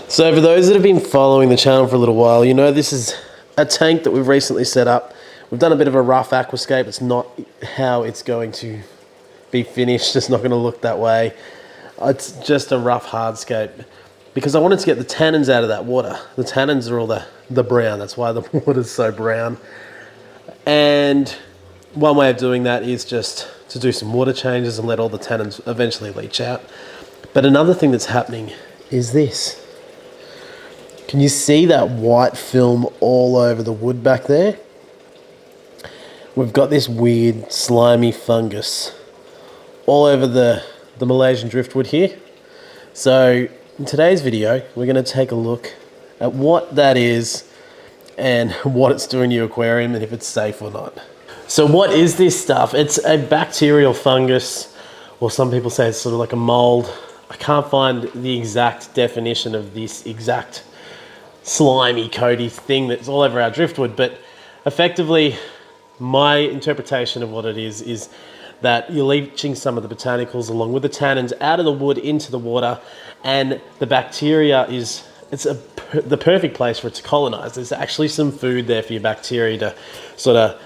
So for those that have been following the channel for a little while, you know this is a tank that we've recently set up. We've done a bit of a rough aquascape. It's not how it's going to be finished. It's not going to look that way. It's just a rough hardscape because I wanted to get the tannins out of that water. The tannins are all the brown. That's why the water's so brown. And one way of doing that is just to do some water changes and let all the tannins eventually leach out. But another thing that's happening is this. Can you see that white film all over the wood back there? We've got this weird slimy fungus all over the Malaysian driftwood here. So in today's video, we're going to take a look at what that is and what it's doing to your aquarium and if it's safe or not. So what is this stuff? It's a bacterial fungus, or some people say it's sort of like a mold. I can't find the exact definition of this exact slimy, coaty thing that's all over our driftwood, but effectively my interpretation of what it is that you're leaching some of the botanicals along with the tannins out of the wood into the water, and the bacteria the perfect place for it to colonize. There's actually some food there for your bacteria to sort of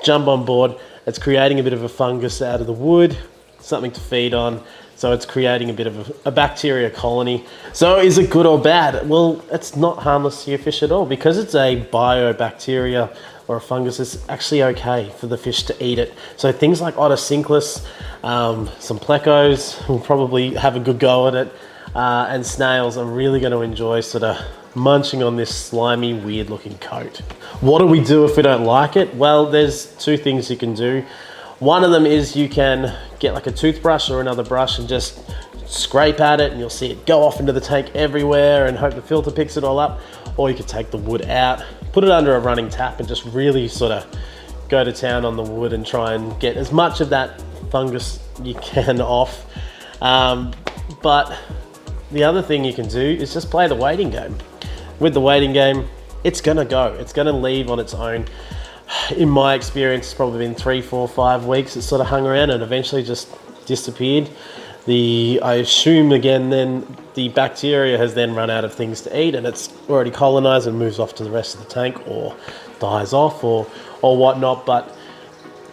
jump on board. It's creating a bit of a fungus out of the wood, something to feed on. So it's creating a bit of a bacteria colony. So is it good or bad? Well, it's not harmless to your fish at all because it's a biobacteria or a fungus. It's actually okay for the fish to eat it. So things like Otocinclus, some plecos will probably have a good go at it, and snails are really going to enjoy sort of munching on this slimy, weird looking coat. What do we do if we don't like it? Well, there's two things you can do. One of them is you can get like a toothbrush or another brush and just scrape at it and you'll see it go off into the tank everywhere and hope the filter picks it all up. Or you could take the wood out, put it under a running tap and just really sort of go to town on the wood and try and get as much of that fungus you can off. But the other thing you can do is just play the waiting game. With the waiting game, it's gonna go. It's gonna leave on its own. In my experience, it's probably been 3, 4, 5 weeks. It sort of hung around and eventually just disappeared. I assume again, then the bacteria has then run out of things to eat and it's already colonized and moves off to the rest of the tank or dies off or whatnot, but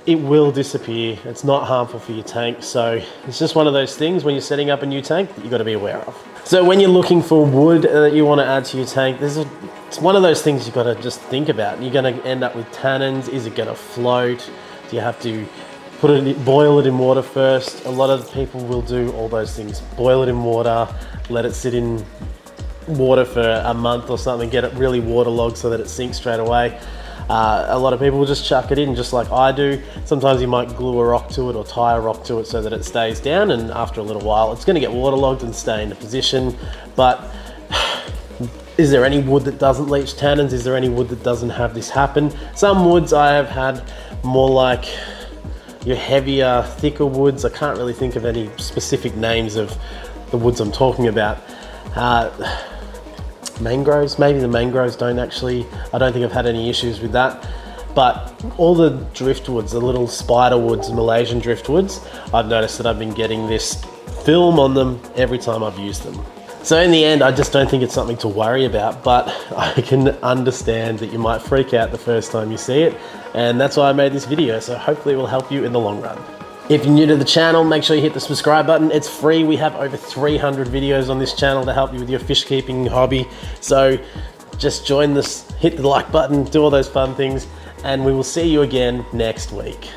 it will disappear. It's not harmful for your tank. So it's just one of those things when you're setting up a new tank that you've got to be aware of. So when you're looking for wood that you want to add to your tank, it's one of those things you've got to just think about. You're going to end up with tannins. Is it going to float? Do you have to boil it in water first? A lot of people will do all those things. Boil it in water, let it sit in water for a month or something, get it really waterlogged so that it sinks straight away. A lot of people will just chuck it in just like I do. Sometimes you might glue a rock to it or tie a rock to it so that it stays down, and after a little while it's going to get waterlogged and stay in a position. But is there any wood that doesn't leach tannins? Is there any wood that doesn't have this happen? Some woods I have had more like your heavier, thicker woods. I can't really think of any specific names of the woods I'm talking about. Mangroves, maybe the mangroves don't actually, I don't think I've had any issues with that. But all the driftwoods, the little spider woods, Malaysian driftwoods, I've noticed that I've been getting this film on them every time I've used them. So in the end, I just don't think it's something to worry about, but I can understand that you might freak out the first time you see it. And that's why I made this video. So hopefully it will help you in the long run. If you're new to the channel, make sure you hit the subscribe button. It's free. We have over 300 videos on this channel to help you with your fish keeping hobby. So just join this, hit the like button, do all those fun things, and we will see you again next week.